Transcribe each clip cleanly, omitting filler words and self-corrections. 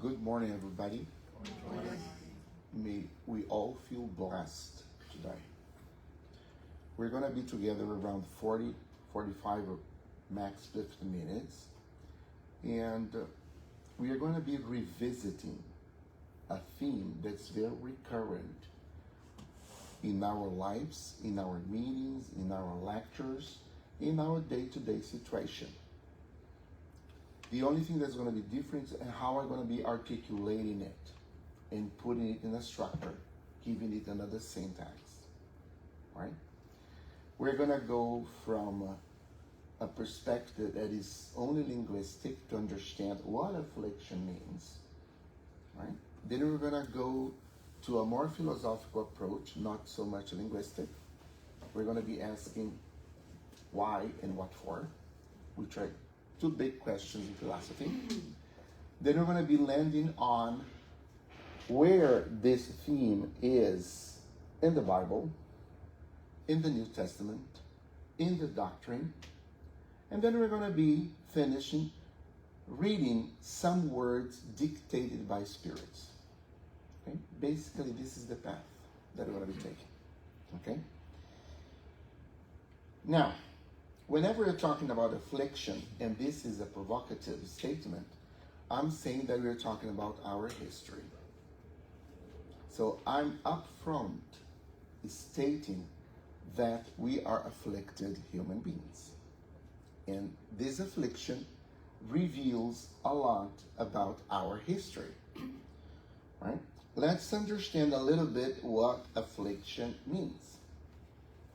Good morning, everybody. May we all feel blessed today. We're going to be together around 40, 45, or max 50 minutes. And we are going to be revisiting a theme that's very recurrent in our lives, in our meetings, in our lectures, in our day-to-day situation. The only thing that's going to be different is how I'm going to be articulating it and putting it in a structure, giving it another syntax, right? We're going to go from a perspective that is only linguistic to understand what affliction means, right? Then we're going to go to a more philosophical approach, not so much linguistic. We're going to be asking why and what for, which are two big questions in philosophy. Then we're going to be landing on where this theme is in the Bible, in the New Testament, in the doctrine. And then we're going to be finishing reading some words dictated by spirits. Okay? Basically, this is the path that we're going to be taking. Okay? Now, whenever we're talking about affliction, and this is a provocative statement, I'm saying that we're talking about our history. So I'm upfront stating that we are afflicted human beings. And this affliction reveals a lot about our history. Right? Let's understand a little bit what affliction means.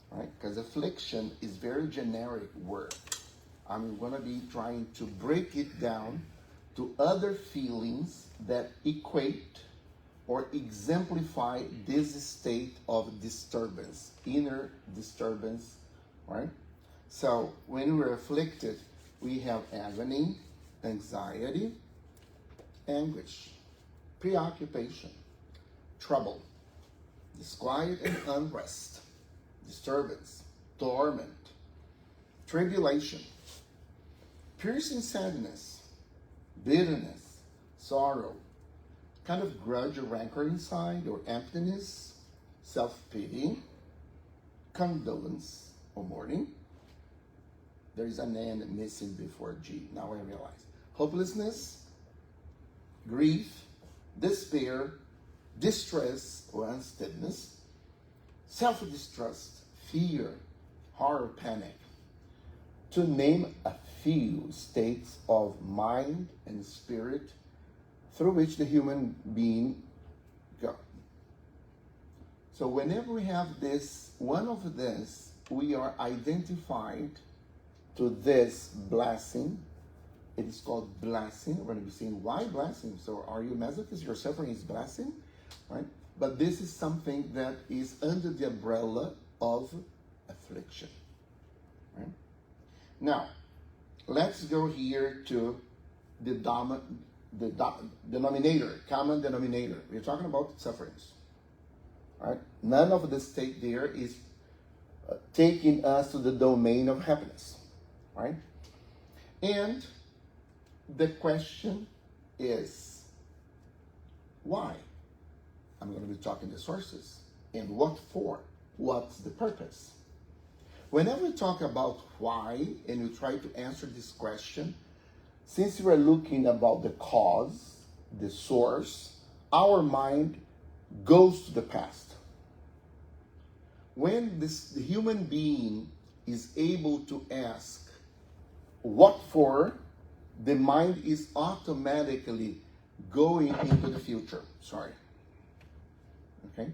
Right? Because affliction is very generic word. I'm going to be trying to break it down to other feelings that equate or exemplify this state of disturbance, inner disturbance, right? So when we're afflicted, we have agony, anxiety, anguish, preoccupation, trouble, disquiet and unrest, disturbance, torment, tribulation, piercing sadness, bitterness, sorrow, kind of grudge or rancor inside, or emptiness, self-pity, condolence or mourning. There is an N missing before G, now I realize. Hopelessness, grief, despair, distress or unsteadiness, self-distrust, fear, horror, panic, to name a few states of mind and spirit through which the human being goes. So whenever we have this, one of this, we are identified to this blessing. It is called blessing. We're going to be seeing why blessing. So are you masochist? Your suffering is blessing, right? But this is something that is under the umbrella of affliction, right? Now, let's go here to the denominator, common denominator. We're talking about sufferings, right? None of the state there is taking us to the domain of happiness, right? And the question is, why? I'm going to be talking the sources. And what for? What's the purpose? Whenever we talk about why, and you try to answer this question, since we're looking about the cause, the source, our mind goes to the past. When the human being is able to ask, what for, the mind is automatically going into the future. Okay?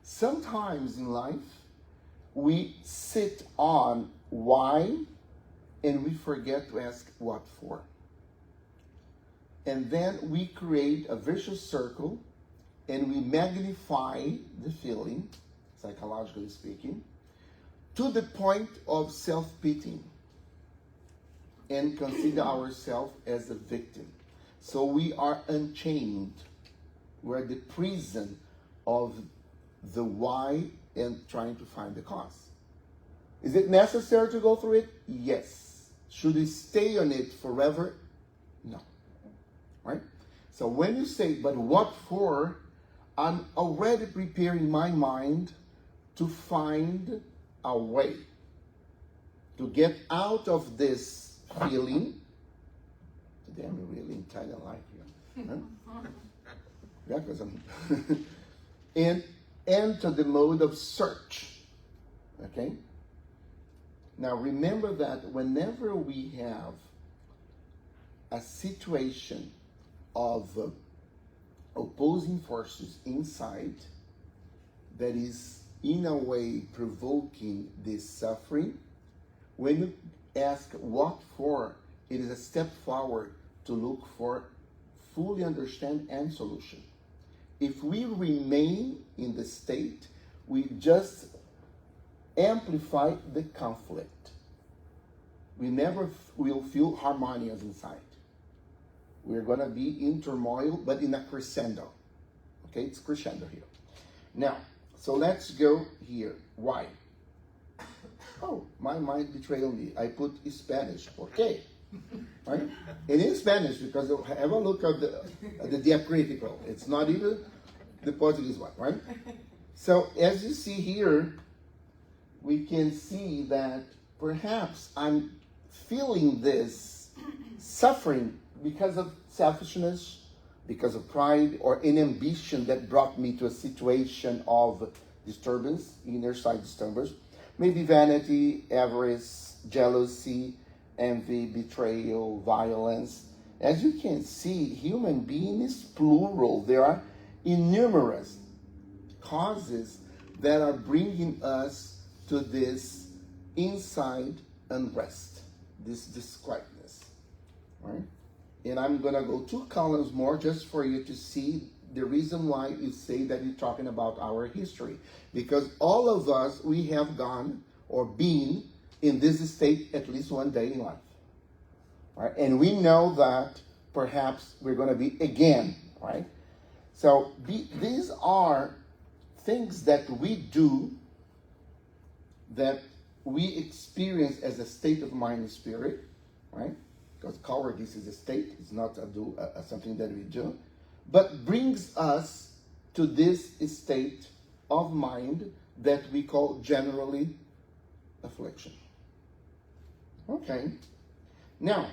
Sometimes in life, we sit on why and we forget to ask what for. And then we create a vicious circle and we magnify the feeling, psychologically speaking, to the point of self-pitying and consider ourselves as a victim. So we are unchained. We're the prison of the why and trying to find the cause. Is it necessary to go through it? Yes. Should we stay on it forever? No. Right? So when you say, but what for? I'm already preparing my mind to find a way to get out of this feeling. Today I'm really Italian like here. Huh? Yeah, because I'm and enter the mode of search. Okay? Now remember that whenever we have a situation of opposing forces inside that is in a way provoking this suffering, when you ask what for, it is a step forward to look for fully understand and solution. If we remain in the state, we just amplify the conflict. We never will feel harmonious inside. We're going to be in turmoil, but in a crescendo. Okay, it's crescendo here. Now, so let's go here. Why? Oh, my mind betrayed me. I put Spanish. Okay. Right? It is Spanish because have a look at the diacritical. It's not even the Portuguese one, right? So as you see here, we can see that perhaps I'm feeling this suffering because of selfishness, because of pride, or an ambition that brought me to a situation of disturbance, inner side disturbance. Maybe vanity, avarice, jealousy, envy, betrayal, violence. As you can see, human being is plural. There are innumerable causes that are bringing us to this inside unrest, this disquietness, right? And I'm going to go 2 columns more just for you to see the reason why you say that you're talking about our history. Because all of us, we have gone or been in this state at least one day in life, right? And we know that perhaps we're going to be again, right? So these are things that we do that we experience as a state of mind and spirit, right? Because cowardice is a state, it's not something that we do, but brings us to this state of mind that we call generally affliction. Okay. Now,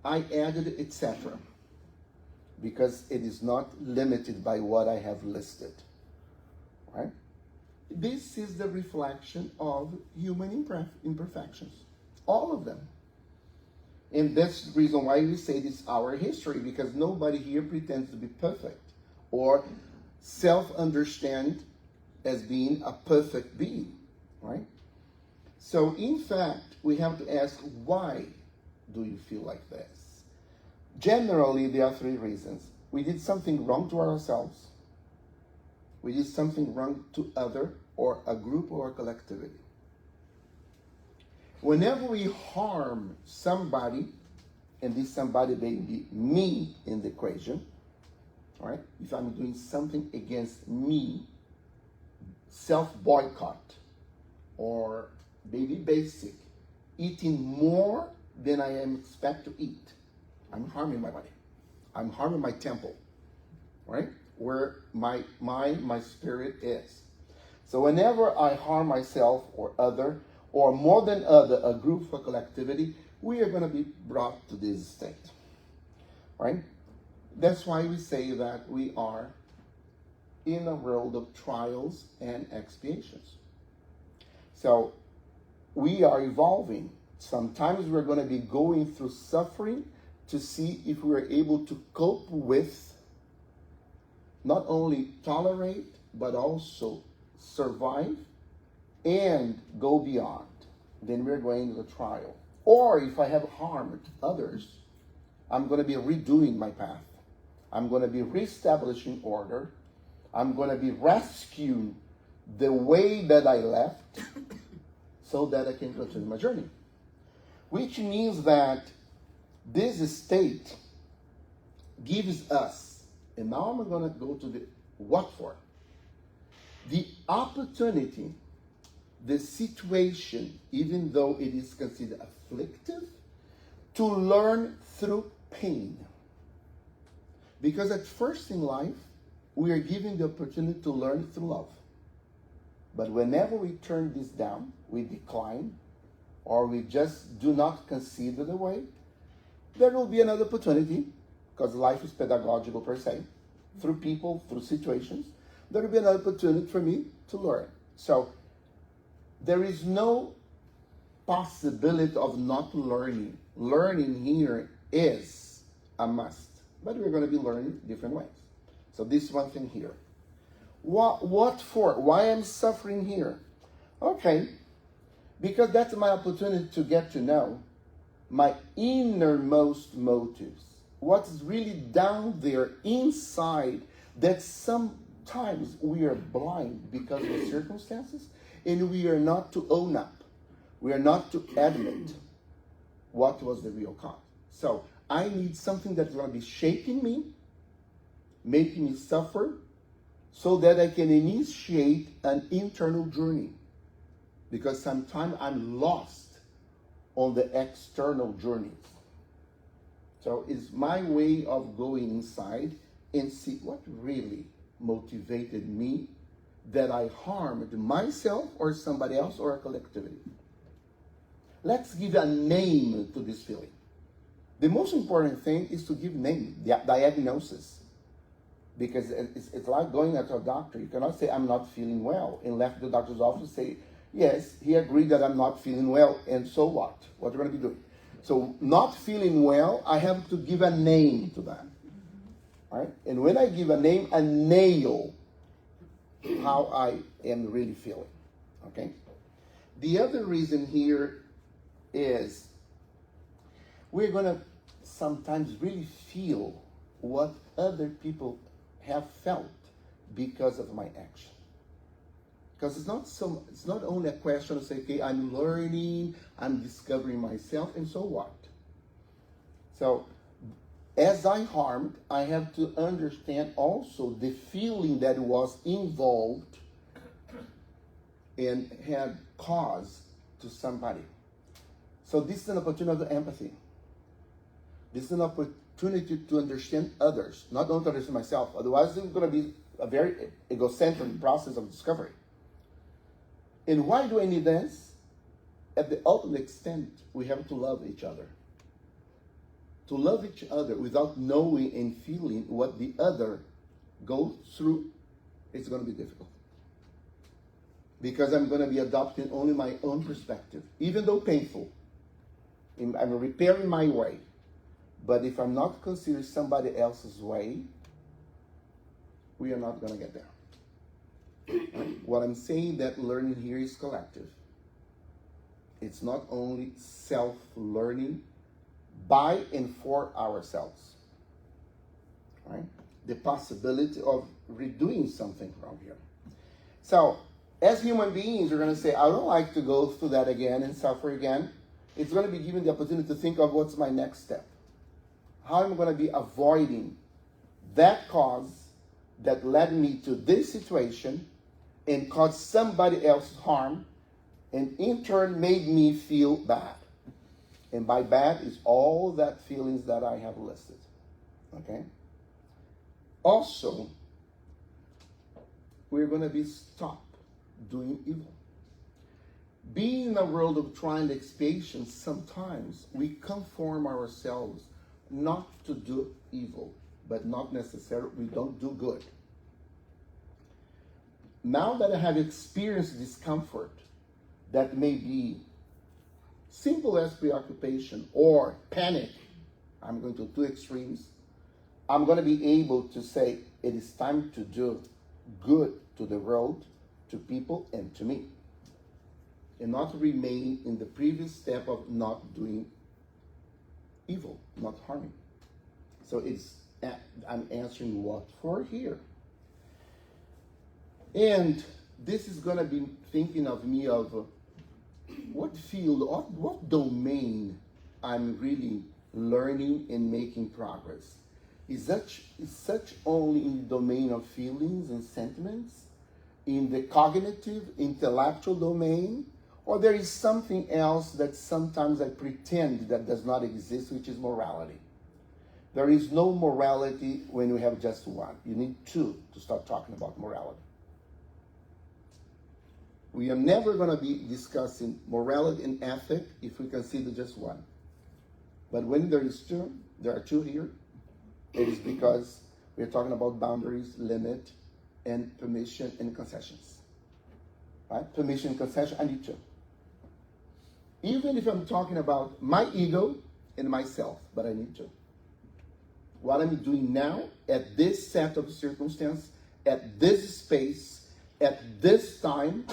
I added etc. because it is not limited by what I have listed, right? This is the reflection of human imperfections, all of them. And that's the reason why we say this is our history, because nobody here pretends to be perfect or self-understand as being a perfect being, right? So in fact, we have to ask, why do you feel like this? Generally, there are 3 reasons. We did something wrong to ourselves. We did something wrong to other, or a group, or a collectivity. Whenever we harm somebody, and this somebody may be me in the equation, right? If I'm doing something against me, self-boycott, or maybe basic, eating more than I am expected to eat, I'm harming my body. I'm harming my temple, right? Where my mind, my spirit is. So whenever I harm myself or other, or more than other, a group or collectivity, we are going to be brought to this state, right? That's why we say that we are in a world of trials and expiations. So we are evolving. Sometimes we're going to be going through suffering to see if we're able to cope with, not only tolerate, but also survive and go beyond. Then we're going to the trial. Or if I have harmed others, I'm going to be redoing my path. I'm going to be reestablishing order. I'm going to be rescuing the way that I left so that I can continue my journey. Which means that this state gives us, and now I'm going to go to the what for, the opportunity, the situation, even though it is considered afflictive, to learn through pain. Because at first in life, we are given the opportunity to learn through love. But whenever we turn this down, we decline, or we just do not consider the way, there will be another opportunity, because life is pedagogical per se, through people, through situations, there will be another opportunity for me to learn. So there is no possibility of not learning. Learning here is a must, but we're going to be learning different ways. So this is one thing here. What for? Why I'm suffering here? Okay, because that's my opportunity to get to know my innermost motives. What's really down there inside, that sometimes we are blind because of the circumstances, and we are not to own up. We are not to admit what was the real cause. So I need something that's going to be shaping me, making me suffer, so that I can initiate an internal journey. Because sometimes I'm lost on the external journeys. So it's my way of going inside and see what really motivated me, that I harmed myself or somebody else or a collectivity. Let's give a name to this feeling. The most important thing is to give name, diagnosis. Because it's like going to a doctor. You cannot say, I'm not feeling well, and left the doctor's office say, yes, he agreed that I'm not feeling well, and so what? What are you going to be doing? So not feeling well, I have to give a name to that. All right? And when I give a name, I nail how I am really feeling. Okay? The other reason here is we're going to sometimes really feel what other people have felt because of my action. Because it's not only a question of say, okay, I'm learning, I'm discovering myself, and so what? So as I harmed, I have to understand also the feeling that was involved and had cause to somebody. So this is an opportunity of empathy. This is an opportunity to understand others, not only to understand myself. Otherwise, it's going to be a very egocentric process of discovery. And why do I need this? At the ultimate extent, we have to love each other. To love each other without knowing and feeling what the other goes through, it's going to be difficult. Because I'm going to be adopting only my own perspective, even though painful. I'm repairing my way. But if I'm not considering somebody else's way, we are not going to get there. What I'm saying that learning here is collective. It's not only self-learning by and for ourselves. Right? The possibility of redoing something from here. So, as human beings, we're going to say, I don't like to go through that again and suffer again. It's going to be given the opportunity to think of what's my next step. How am I going to be avoiding that cause that led me to this situation and caused somebody else harm, and in turn made me feel bad. And by bad is all that feelings that I have listed. Okay? Also, we're going to be stopped doing evil. Being in a world of trial and expiation, sometimes we conform ourselves not to do evil, but not necessarily we don't do good. Now that I have experienced discomfort that may be simple as preoccupation or panic, I'm going to two extremes, I'm going to be able to say it is time to do good to the world, to people, and to me. And not remain in the previous step of not doing evil, not harming. So I'm answering what for here. And this is going to be thinking of me of what field, what domain I'm really learning and making progress. Is such only in the domain of feelings and sentiments, in the cognitive, intellectual domain, or there is something else that sometimes I pretend that does not exist, which is morality. There is no morality when you have just one. You need two to start talking about morality. We are never going to be discussing morality and ethic if we consider just one. But when there are two here, it is because we're talking about boundaries, limit, and permission and concessions. Right? Permission and concession, I need two. Even if I'm talking about my ego and myself, but I need two. What I'm doing now, at this set of circumstance, at this space, at this time,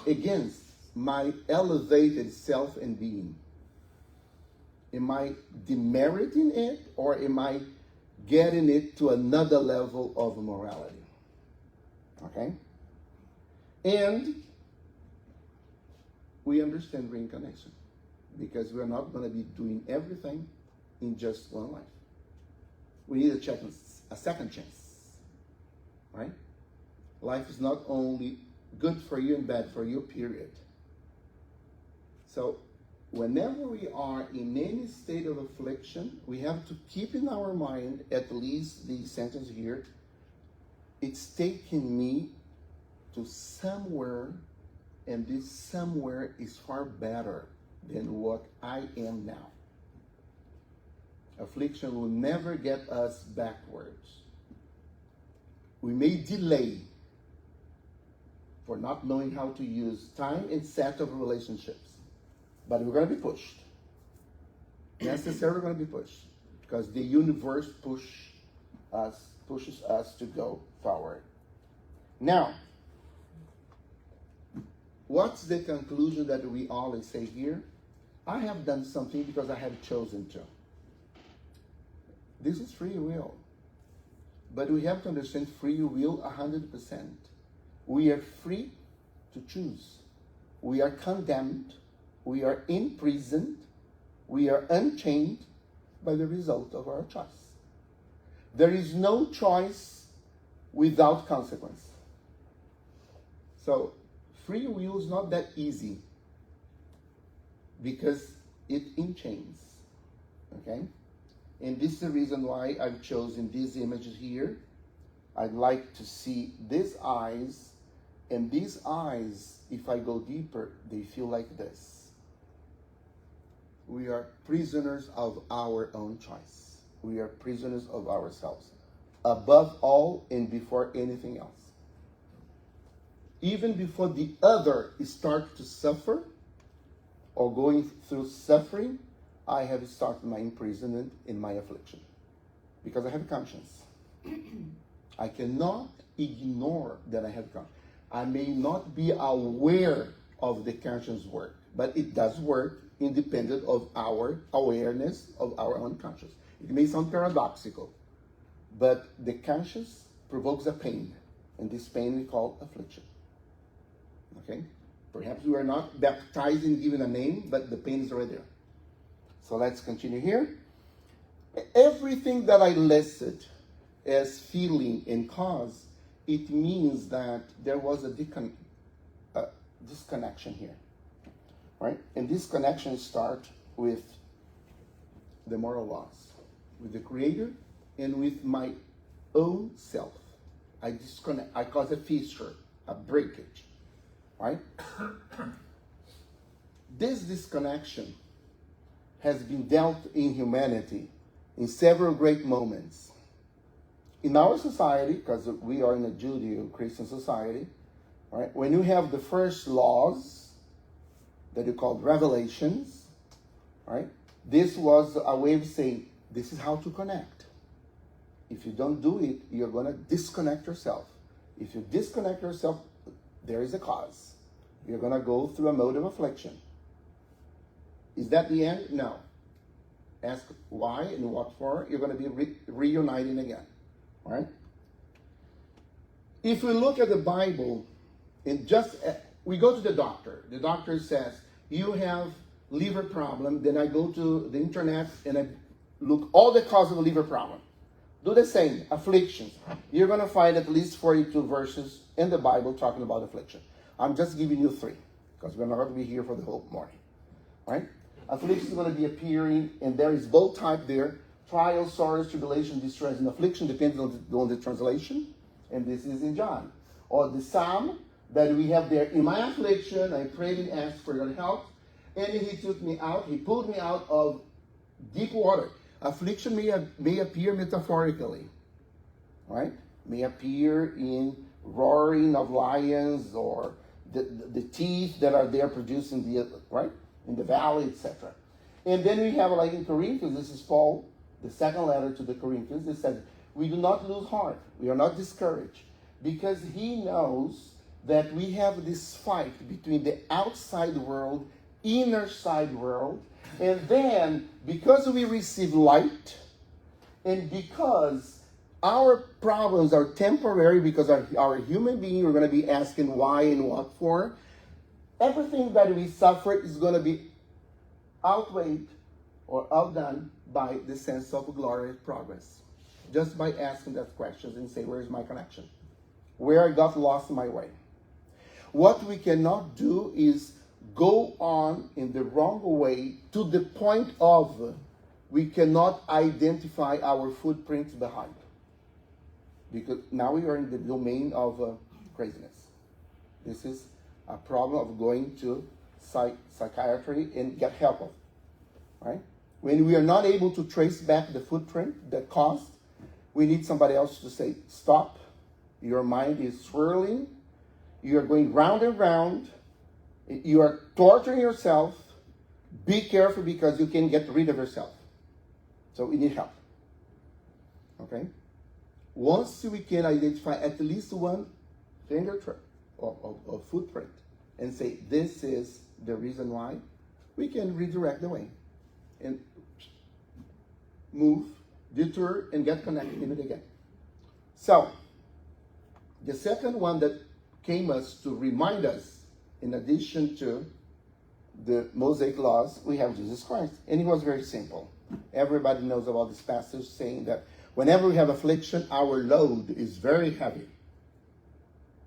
against my elevated self and being. Am I demeriting it, or am I getting it to another level of morality? Okay? And we understand reincarnation, because we're not going to be doing everything in just one life. We need a second chance, right? Life is not only good for you and bad for you, period. So whenever we are in any state of affliction, we have to keep in our mind at least the sentence here: it's taking me to somewhere, and this somewhere is far better than what I am now. Affliction will never get us backwards. We may delay for not knowing how to use time and set of relationships, but we're going to be pushed. Necessarily going to be pushed, because the universe pushes us to go forward. Now, what's the conclusion that we always say here? I have done something because I have chosen to. This is free will. But we have to understand free will 100%. We are free to choose. We are condemned. We are imprisoned. We are unchained by the result of our choice. There is no choice without consequence. So free will is not that easy, because it enchains. Okay? And this is the reason why I've chosen these images here. I'd like to see these eyes, and these eyes, if I go deeper, they feel like this. We are prisoners of our own choice. We are prisoners of ourselves, above all and before anything else. Even before the other starts to suffer or going through suffering, I have started my imprisonment in my affliction, because I have conscience. I cannot ignore that I have conscience. I may not be aware of the conscience work, but it does work independent of our awareness of our own conscience. It may sound paradoxical, but the conscience provokes a pain, and this pain we call affliction. Okay? Perhaps we are not baptized and given a name, but the pain is already there. So let's continue here. Everything that I listed as feeling and cause, it means that there was a disconnection here, right? And this connection starts with the moral laws, with the Creator, and with my own self. I disconnect. I cause a fissure, a breakage, right? This disconnection has been dealt in humanity in several great moments. In our society, because we are in a Judeo-Christian society, right? When you have the first laws that you call revelations, right? This was a way of saying, this is how to connect. If you don't do it, you're going to disconnect yourself. If you disconnect yourself, there is a cause. You're going to go through a mode of affliction. Is that the end? No. Ask why and what for. You're going to be reuniting again. Right? If we look at the Bible, we go to the doctor. The doctor says, you have liver problem. Then I go to the internet and I look all the cause of a liver problem. Do the same, afflictions. You're going to find at least 42 verses in the Bible talking about affliction. I'm just giving you 3, because we're not going to be here for the whole morning. Right? Affliction is going to be appearing, and there is both type there. Trial, sorrows, tribulation, distress, and affliction, depending on the translation. And this is in John. Or the Psalm that we have there. In my affliction, I prayed and asked for your help. And he took me out. He pulled me out of deep water. Affliction may appear metaphorically. Right? May appear in roaring of lions or the teeth that are there producing the, right? In the valley, etc. And then we have, like in Corinthians, this is Paul, the second letter to the Corinthians. It says, we do not lose heart. We are not discouraged. Because he knows that we have this fight between the outside world, inner side world. And then, because we receive light, and because our problems are temporary, because our human being, we're going to be asking why and what for, everything that we suffer is going to be outweighed or outdone by the sense of glorious progress. Just by asking that questions and say, where's my connection? Where I got lost in my way. What we cannot do is go on in the wrong way to the point of we cannot identify our footprints behind. Because now we are in the domain of craziness. This is a problem of going to psychiatry and get help, right? When we are not able to trace back the footprint that caused, we need somebody else to say, stop, your mind is swirling, you are going round and round, you are torturing yourself, be careful because you can get rid of yourself. So we need help, okay? Once we can identify at least one fingerprint or footprint and say, this is the reason why, we can redirect the way and move, detour, and get connected in it again. So, the second one that came us to remind us, in addition to the Mosaic laws, we have Jesus Christ. And it was very simple. Everybody knows about this passage saying that whenever we have affliction, our load is very heavy.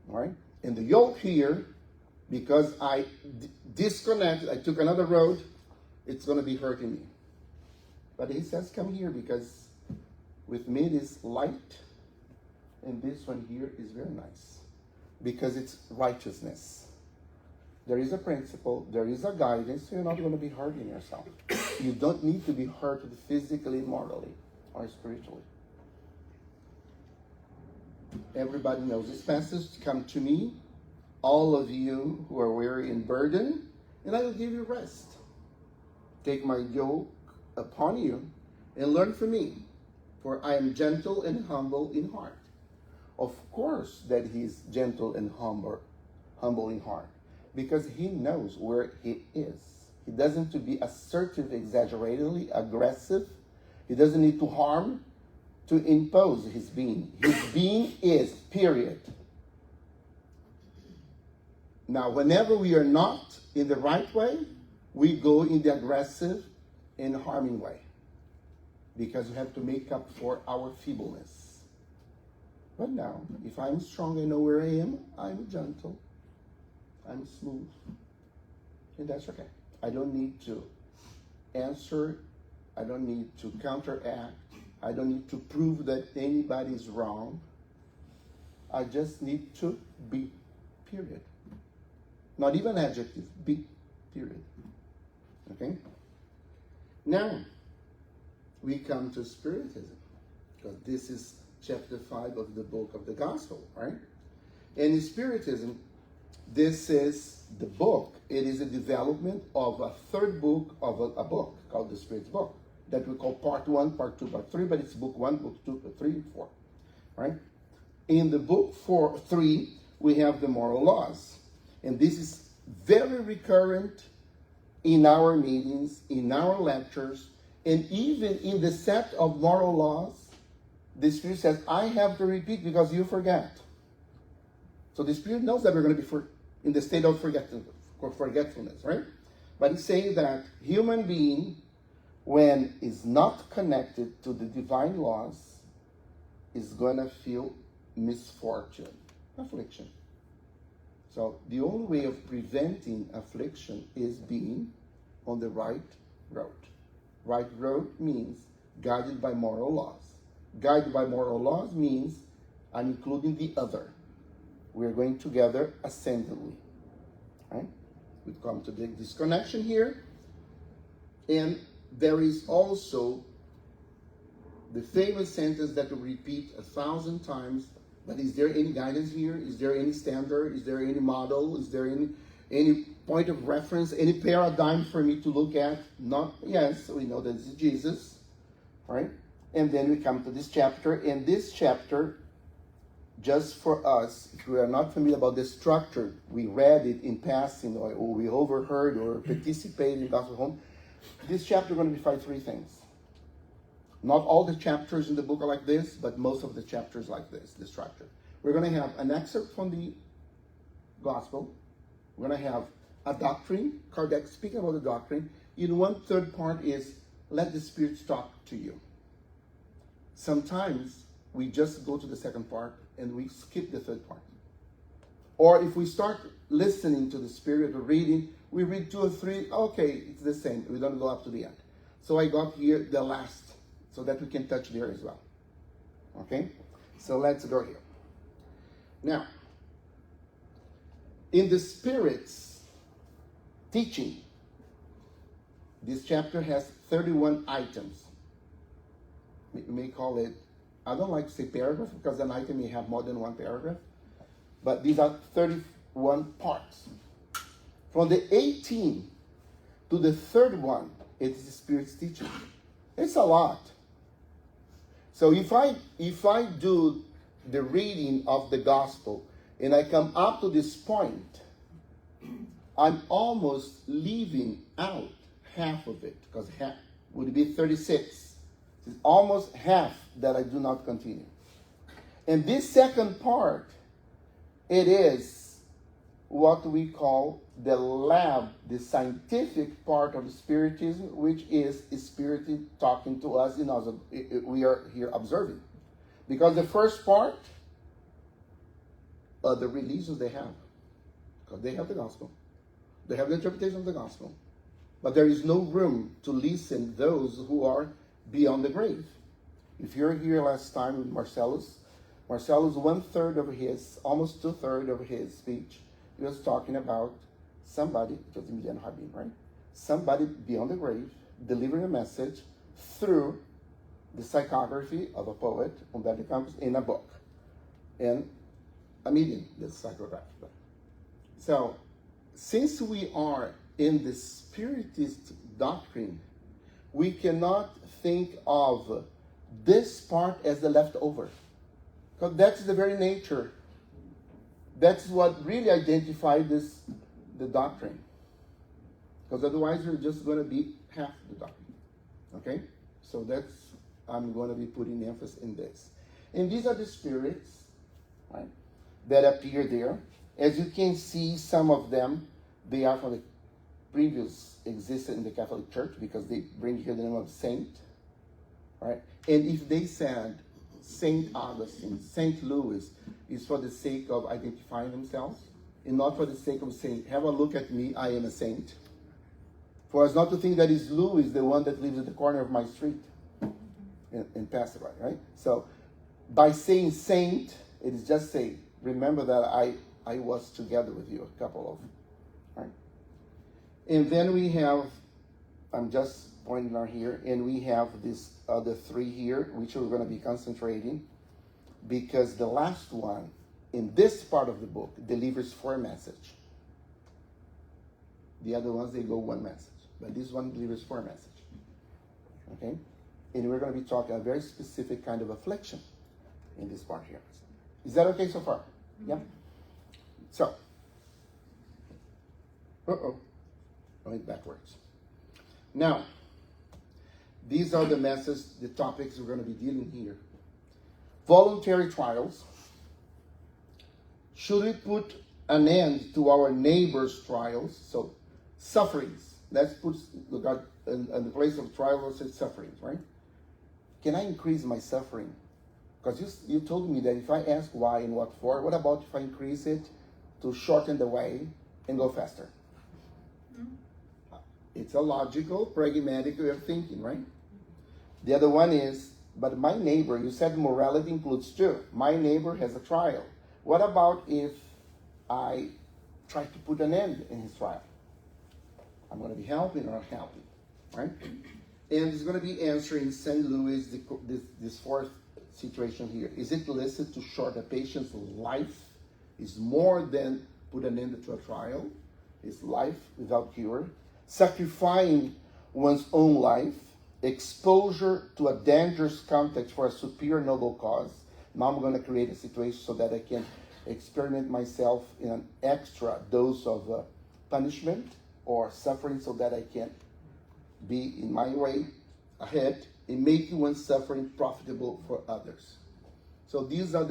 All right? And the yoke here, because I disconnected, I took another road, it's going to be hurting me. But he says, come here, because with me it is light, and this one here is very nice, because it's righteousness. There is a principle, there is a guidance, so you're not going to be hurting yourself. You don't need to be hurt physically, morally, or spiritually. Everybody knows this passage. Come to me, all of you who are weary and burdened, and I will give you rest. Take my yoke upon you and learn from me, for I am gentle and humble in heart. Of course that he's gentle and humble in heart, because he knows where he is. He doesn't need to be assertive, exaggeratedly aggressive. He doesn't need to harm to impose his being. His being is, period. Now, whenever we are not in the right way, we go in the aggressive and harming way, because we have to make up for our feebleness. But now, if I'm strong, I know where I am, I'm gentle, I'm smooth, and that's okay. I don't need to answer, I don't need to counteract, I don't need to prove that anybody's wrong. I just need to be, period. Not even adjective, be, period. Okay? Now, we come to Spiritism, because this is chapter 5 of the book of the Gospel, right? And in Spiritism, this is the book. It is a development of a third book of a book called the Spirit's Book, that we call part 1, part 2, part 3, but it's book 1, book 2, book 3, 4, right? In the book 3, we have the moral laws. And this is very recurrent in our meetings, in our lectures, and even in the set of moral laws, the Spirit says, I have to repeat because you forget. So the Spirit knows that we're going to be in the state of forgetfulness, right? But he's saying that human being, when is not connected to the divine laws, is going to feel misfortune, affliction. So the only way of preventing affliction is being on the right road. Right road means guided by moral laws. Guided by moral laws means I'm including the other. We're going together ascendantly. Right? We come to the disconnection here. And there is also the famous sentence that we repeat 1,000 times, but is there any guidance here? Is there any standard? Is there any model? Is there any point of reference? Any paradigm for me to look at? Not, yes, we know that it's Jesus, right? And then we come to this chapter, and this chapter, just for us, if we are not familiar about the structure, we read it in passing, or we overheard or participated in Gospel Home, this chapter is going to be three things. Not all the chapters in the book are like this, but most of the chapters like this, the structure. We're going to have an excerpt from the Gospel. We're going to have a doctrine, Kardec speaking about the doctrine. In 1/3 part is, let the Spirit talk to you. Sometimes we just go to the second part and we skip the third part. Or if we start listening to the Spirit or reading, we read 2 or 3, okay, it's the same. We don't go up to the end. So I got here the last, so that we can touch there as well. Okay? So let's go here. Now, in the Spirit's teaching, this chapter has 31 items. We may call it, I don't like to say paragraph because an item may have more than one paragraph, but these are 31 parts. From the 18 to the third one, it's the Spirit's teaching. It's a lot. So if I do the reading of the Gospel and I come up to this point, I'm almost leaving out half of it, because half would be 36. It's almost half that I do not continue. And this second part, it is what we call the lab, the scientific part of Spiritism, which is Spirit talking to us, we are here observing. Because the first part, the religions they have, because they have the Gospel. They have the interpretation of the Gospel. But there is no room to listen those who are beyond the grave. If you're here last time with Marcellus 1/3 of his, almost 2/3 of his speech, he was talking about somebody, it was Emiliano Rabin, right? Somebody beyond the grave delivering a message through the psychography of a poet, Humberto Campos, in a book. And a medium, the psychography. So, since we are in the Spiritist doctrine, we cannot think of this part as the leftover. Because that's the very nature. That's what really identifies the doctrine. Because otherwise you're just going to be half the doctrine. Okay? So I'm going to be putting emphasis in this. And these are the spirits, right, that appear there. As you can see, some of them, they are from the previous existed in the Catholic Church, because they bring here the name of saint, right? And if they said Saint Augustine, Saint Louis, is for the sake of identifying themselves, and not for the sake of saying, have a look at me, I am a saint. For us not to think that is Louis, the one that lives at the corner of my street and pass it by, right? So by saying saint, it is just saying, remember that I was together with you, a couple of, right? And then we have, I'm just pointing out here, and we have this other 3 here, which we're going to be concentrating, because the last one in this part of the book delivers 4 messages. The other ones, they go 1 message, but this one delivers 4 messages. Okay? And we're going to be talking a very specific kind of affliction in this part here. Is that okay so far? Yeah? So, going backwards. Now, these are the messages, the topics we're going to be dealing here. Voluntary trials. Should we put an end to our neighbor's trials? So, sufferings. Let's put God in the place of trial, let's say sufferings, right? Can I increase my suffering? Because you told me that if I ask why and what for, what about if I increase it to shorten the way and go faster? It's a logical, pragmatic way of thinking, right? The other one is, but my neighbor, you said morality includes two. My neighbor has a trial. What about if I try to put an end in his trial? I'm going to be helping or not helping, right? And it's going to be answering St. Louis, this fourth situation here. Is it illicit to short a patient's life? Is more than put an end to a trial? Is life without cure? Sacrificing one's own life, exposure to a dangerous context for a superior noble cause. Now I'm going to create a situation so that I can experiment myself in an extra dose of punishment or suffering so that I can be in my way ahead in making one's suffering profitable for others. So these are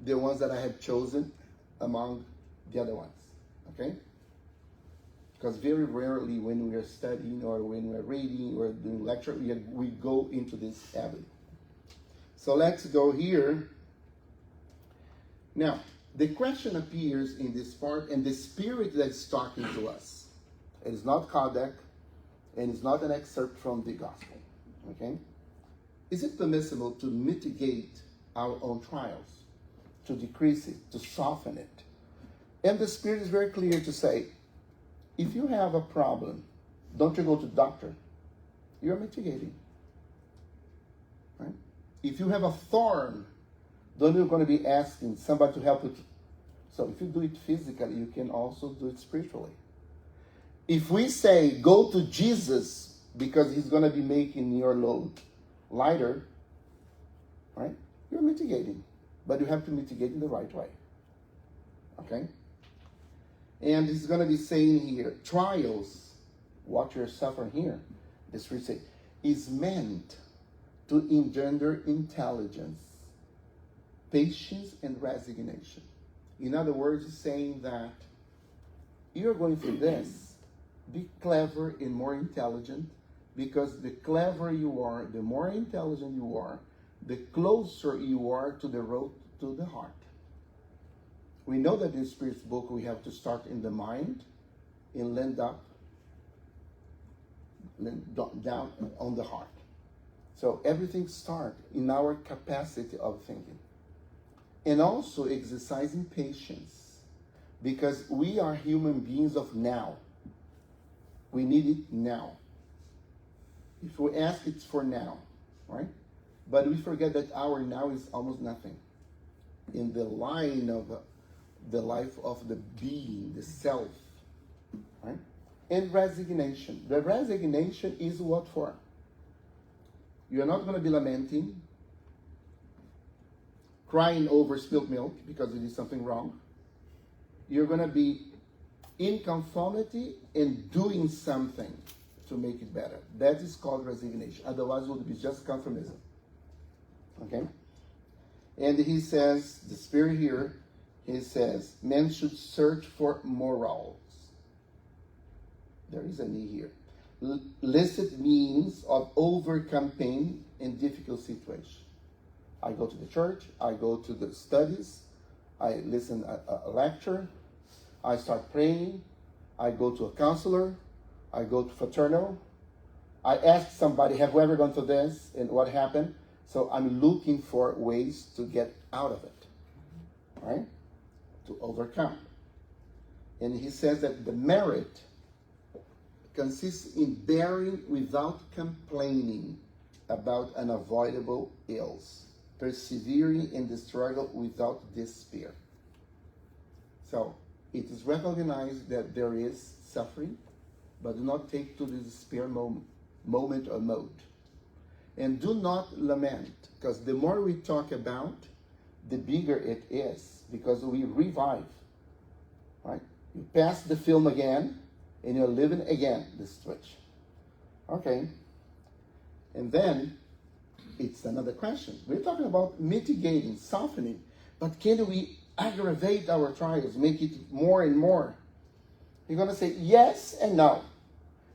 the ones that I have chosen among the other ones, okay? Because very rarely when we are studying or when we are reading or doing lecture, we go into this avenue. So let's go here. Now, the question appears in this part, and the spirit that's talking to us. It is not Kardec, and it's not an excerpt from the gospel, okay? Is it permissible to mitigate our own trials, to decrease it, to soften it? And the spirit is very clear to say, if you have a problem, don't you go to the doctor. You're mitigating, right? If you have a thorn, then you're going to be asking somebody to help you. So if you do it physically, you can also do it spiritually. If we say, go to Jesus because he's going to be making your load lighter, right? You're mitigating, but you have to mitigate in the right way, okay? And he's going to be saying here, trials, what you're suffering here, the Spirit says, is meant to engender intelligence, patience, and resignation. In other words, he's saying that you're going through this, be clever and more intelligent, because the cleverer you are, the more intelligent you are, the closer you are to the road to the heart. We know that in Spirit's book we have to start in the mind and land down on the heart. So everything starts in our capacity of thinking. And also exercising patience, because we are human beings of now. We need it now. If we ask, it's for now, right? But we forget that our now is almost nothing in the line of the life of the being, the self, right? And resignation. The resignation is what for? You're not going to be lamenting, crying over spilled milk because you did something wrong. You're going to be in conformity and doing something to make it better. That is called resignation. Otherwise, it would be just conformism. Okay? And he says, the Spirit here, he says, men should search for morals. There is a need here. Licit means of overcome pain in difficult situations. I go to the church, I go to the studies, I listen a lecture, I start praying, I go to a counselor, I go to fraternal, I ask somebody, have you ever gone through this and what happened? So I'm looking for ways to get out of it, right? To overcome. And he says that the merit consists in bearing without complaining about unavoidable ills, persevering in the struggle without despair. So it is recognized that there is suffering, but do not take to the despair moment or mode. And do not lament, because the more we talk about, the bigger it is, because we revive, right? You pass the film again, and you're living again the situation. Okay. And then, it's another question. We're talking about mitigating, softening, but can we aggravate our trials, make it more and more? You're going to say yes and no.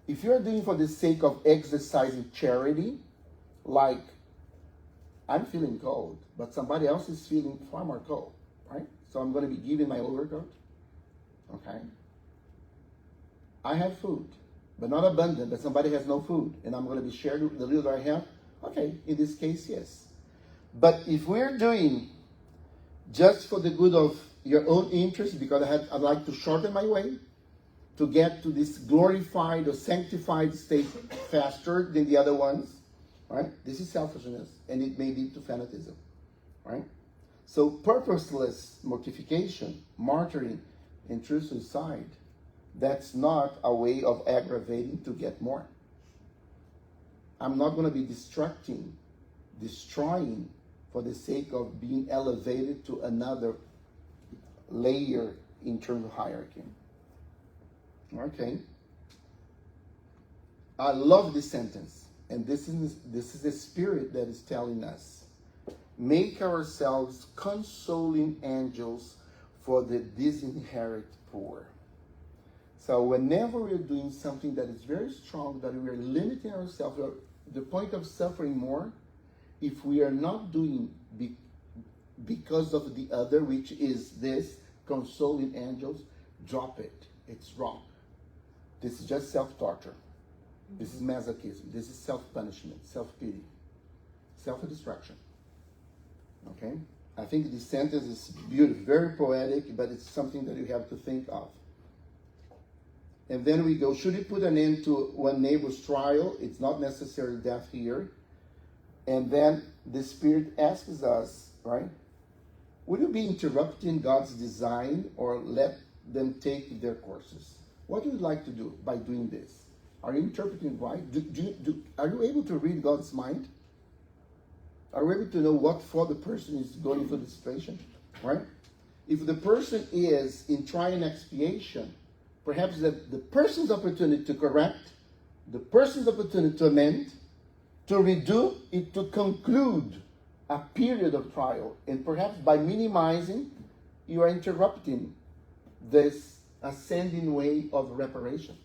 If you're doing for the sake of exercising charity, like, I'm feeling cold, but somebody else is feeling far more cold, right? So I'm going to be giving my overcoat, okay? I have food, but not abundant, but somebody has no food, and I'm going to be sharing the little that I have, okay, in this case, yes. But if we're doing just for the good of your own interest, because I'd like to shorten my way, to get to this glorified or sanctified state faster than the other ones, right? This is selfishness, and it may lead to fanatism, right? So purposeless mortification, martyring, and true suicide, that's not a way of aggravating to get more. I'm not going to be destroying for the sake of being elevated to another layer in terms of hierarchy. Okay. I love this sentence. And this is the Spirit that is telling us. Make ourselves consoling angels for the disinherited poor. So whenever we're doing something that is very strong, that we are limiting ourselves to the point of suffering more, if we are not doing because of the other, which is this, consoling angels, drop it. It's wrong. This is just self-torture. This is masochism. This is self-punishment, self-pity, self-destruction. Okay? I think this sentence is beautiful, very poetic, but it's something that you have to think of. And then we go, should we put an end to one neighbor's trial? It's not necessarily death here. And then the Spirit asks us, right? Would you be interrupting God's design or let them take their courses? What would you like to do by doing this? Are you interpreting right? Are you able to read God's mind? Are you able to know what for the person is going through the situation? Right? If the person is in trial and expiation, perhaps the person's opportunity to correct, the person's opportunity to amend, to redo, it to conclude a period of trial. And perhaps by minimizing, you are interrupting this ascending way of reparation.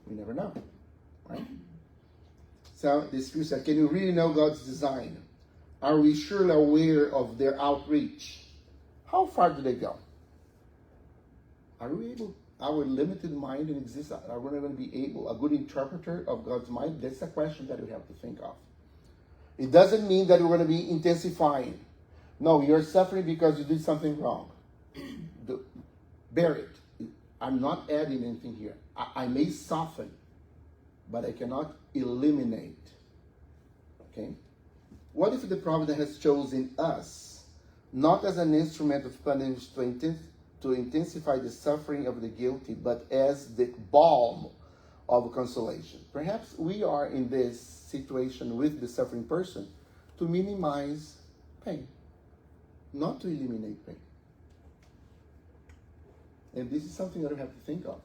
We never know, right? So the Spirit said, can you really know God's design? Are we surely aware of their outreach? How far do they go? Are we able, our limited mind and existence, are we going to be able, a good interpreter of God's mind? That's a question that we have to think of. It doesn't mean that we're going to be intensifying. No, you're suffering because you did something wrong. Bear it. I'm not adding anything here. I may soften, but I cannot eliminate. Okay? What if the Providence has chosen us, not as an instrument of punishment to intensify the suffering of the guilty, but as the balm of consolation? Perhaps we are in this situation with the suffering person to minimize pain, not to eliminate pain. And this is something that we have to think of.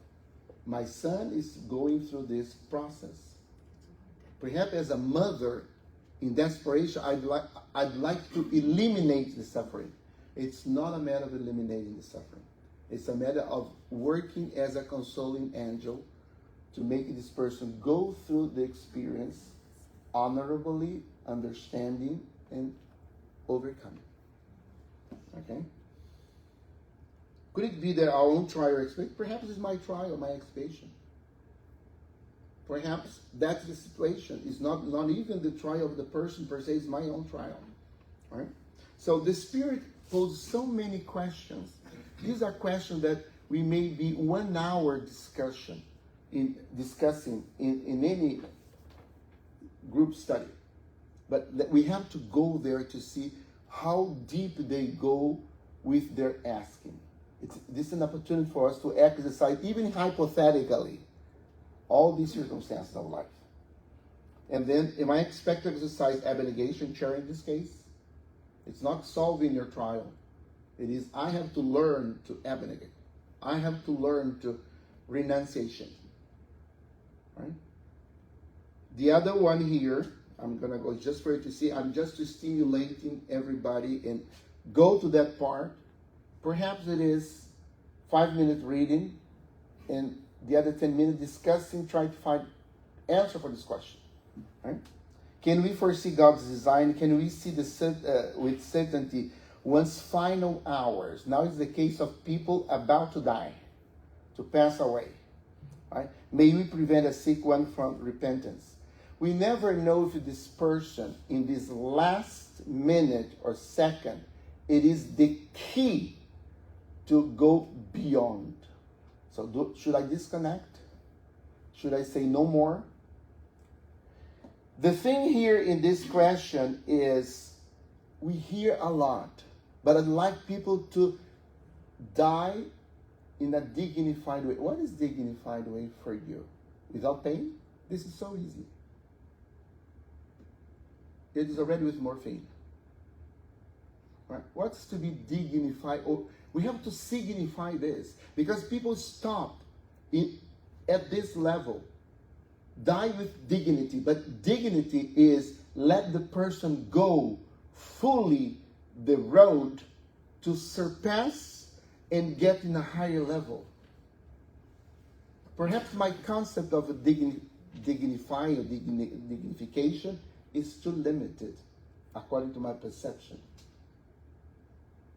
My son is going through this process. Perhaps as a mother, in desperation, I'd like to eliminate the suffering. It's not a matter of eliminating the suffering. It's a matter of working as a consoling angel to make this person go through the experience honorably, understanding, and overcoming. Okay? Could it be that our own trial or expiation? Perhaps it's my trial, my expiation. Perhaps that's the situation. It's not even the trial of the person per se, it's my own trial. Right? So the Spirit poses so many questions. These are questions that we may be 1 hour discussing in any group study. But we have to go there to see how deep they go with their asking. This is an opportunity for us to exercise, even hypothetically, all these circumstances of life. And then, am I expected to exercise abnegation, sharing this case? It's not solving your trial. It is, I have to learn to abnegate. I have to learn to renunciation. Right? The other one here, I'm going to go just for you to see. I'm just stimulating everybody and go to that part. Perhaps it is 5-minute reading and the other 10 minutes discussing, trying to find answer for this question. Right? Can we foresee God's design? Can we see with certainty one's final hours? Now it's the case of people about to die, to pass away. Right? May we prevent a sick one from repentance. We never know if this person, in this last minute or second, it is the key to go beyond. So should I disconnect? Should I say no more? The thing here in this question is, we hear a lot, but I'd like people to die in a dignified way. What is dignified way for you? Without pain? This is so easy. It is already with morphine. Right? What's to be dignified? Oh, we have to signify this, because people stop at this level. Die with dignity, but dignity is let the person go fully the road to surpass and get in a higher level. Perhaps my concept of a dignifying or dignification is too limited, according to my perception.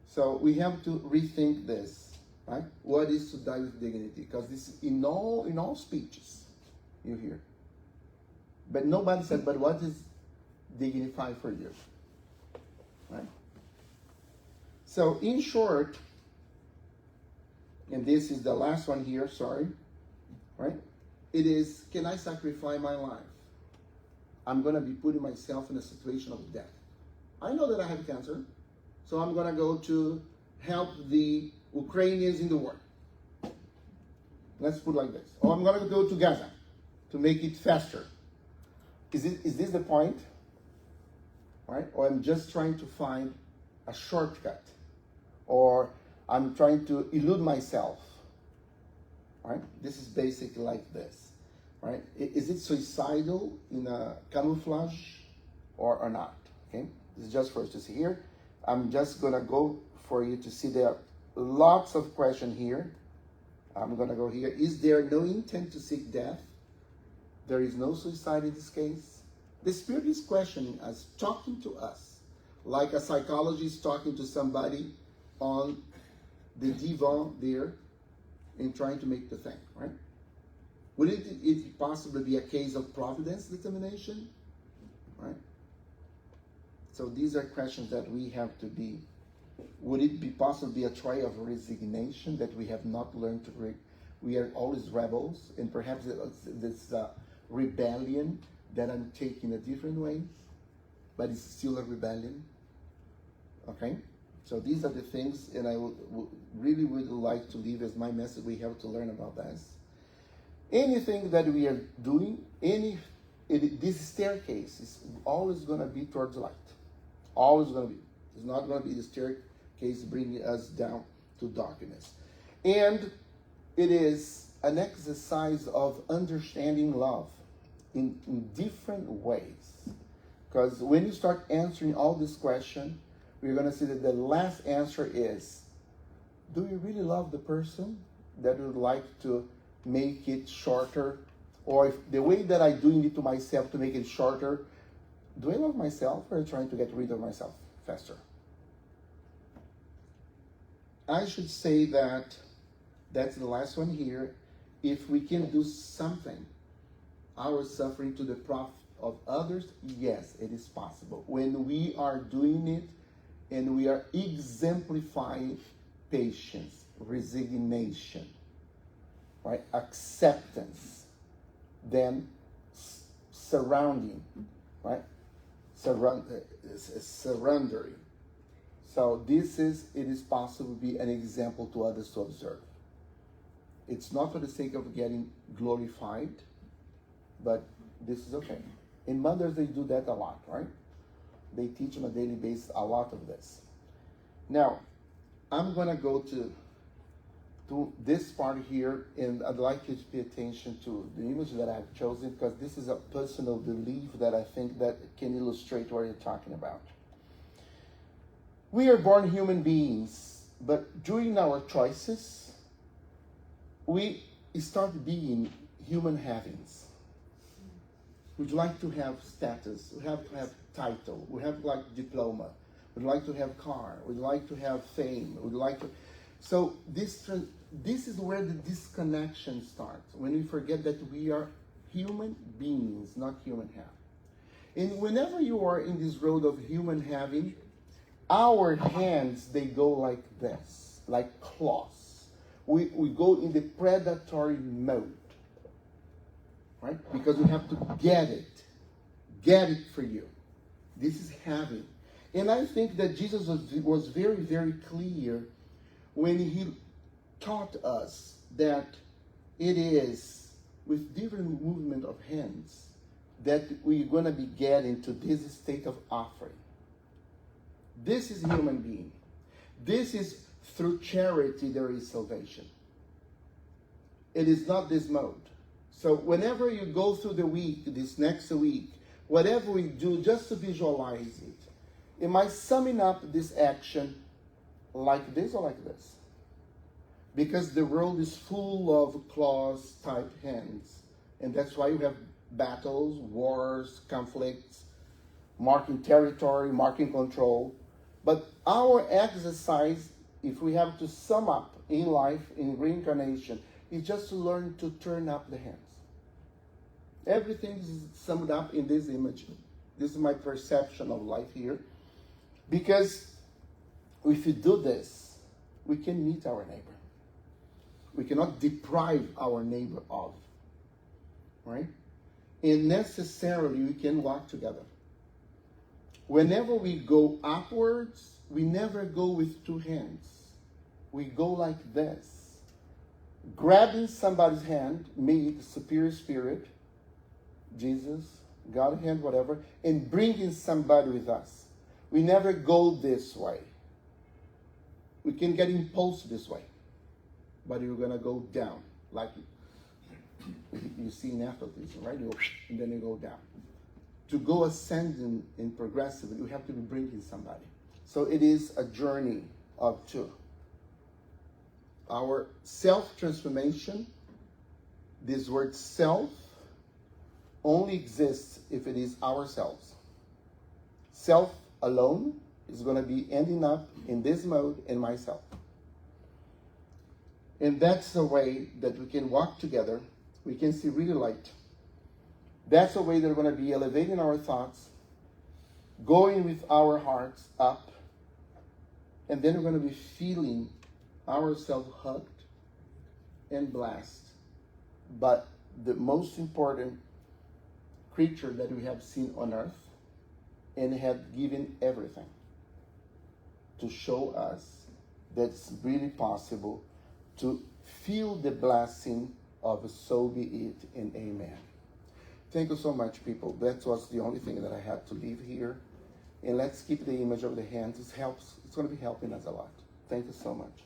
So we have to rethink this, right? What is to die with dignity? Because this is in all speeches you hear. But nobody said, but what is dignified for you? Right? So in short, and this is the last one here, sorry, right? It is, can I sacrifice my life? I'm going to be putting myself in a situation of death. I know that I have cancer, so I'm going to go to help the Ukrainians in the war. Let's put it like this. Or I'm going to go to Gaza to make it faster. Is this the point? Right? Or I'm just trying to find a shortcut, or I'm trying to elude myself. Right? This is basically like this. Right? Is it suicidal in a camouflage or not? Okay? This is just for us to see here. I'm just gonna go for you to see there are lots of questions here. I'm gonna go here. Is there no intent to seek death? There is no suicide in this case. The Spirit is questioning us, talking to us, like a psychologist talking to somebody on the divan there and trying to make the thing, right? Would it possibly be a case of providence determination, right? So these are questions that we have to be. Would it be possibly a try of resignation that we have not learned to we are always rebels, and perhaps this rebellion that I'm taking a different way, but it's still a rebellion. Okay? So these are the things, and I really would like to leave as my message. We have to learn about this. Anything that we are doing, this staircase is always going to be towards light. Always going to be. It's not going to be the staircase bringing us down to darkness. And it is an exercise of understanding love in different ways. Because when you start answering all these questions, we're going to see that the last answer is, do you really love the person that would like to make it shorter? Or if the way that I'm doing it to myself to make it shorter, do I love myself, or am I trying to get rid of myself faster? I should say that that's the last one here. If we can do something, our suffering to the profit of others, yes, it is possible. When we are doing it and we are exemplifying patience, resignation, right, acceptance, then surrounding, right, surrendering. So it is possible to be an example to others to observe. It's not for the sake of getting glorified, but this is okay. In mothers, they do that a lot, right? They teach on a daily basis a lot of this. Now, I'm going to go to this part here, and I'd like you to pay attention to the image that I've chosen, because this is a personal belief that I think that can illustrate what you're talking about. We are born human beings, but during our choices, we start being human havings. We'd like to have status, we have to have title, we have like diploma, we'd like to have car, we'd like to have fame, we'd like to. So this is where the disconnection starts, when we forget that we are human beings, not human having. And whenever you are in this road of human having, our hands, they go like this, like claws. We go in the predatory mode, right? Because we have to get it for you. This is having. And I think that Jesus was very, very clear when he taught us that it is with different movement of hands that we're going to be getting to this state of offering. This is human being. This is through charity there is salvation. It is not this mode. So whenever you go through the week, this next week, whatever we do, just to visualize it, am I summing up this action like this or like this? Because the world is full of claws type hands. And that's why you have battles, wars, conflicts, marking territory, marking control. But our exercise, if we have to sum up in life, in reincarnation, is just to learn to turn up the hands. Everything is summed up in this image. This is my perception of life here. Because if you do this, we can meet our neighbor. We cannot deprive our neighbor of, right? And necessarily we can walk together. Whenever we go upwards, we never go with two hands. We go like this. Grabbing somebody's hand, me, the superior spirit, Jesus, God hand, whatever, and bringing somebody with us. We never go this way. We can get impulsed this way. But you're going to go down, like you see in athleticism, right? And then you go down. To go ascending and progressively, you have to be bringing somebody. So it is a journey of two. Our self-transformation, this word self, only exists if it is ourselves. Self alone is going to be ending up in this mode in myself. And that's the way that we can walk together. We can see really light. That's the way that we're going to be elevating our thoughts, going with our hearts up, and then we're going to be feeling ourselves hugged and blessed. But the most important creature that we have seen on earth and have given everything to show us that it's really possible to feel the blessing of so be it and amen. Thank you so much, people. That was the only thing that I had to leave here. And let's keep the image of the hands. It helps. It's going to be helping us a lot. Thank you so much.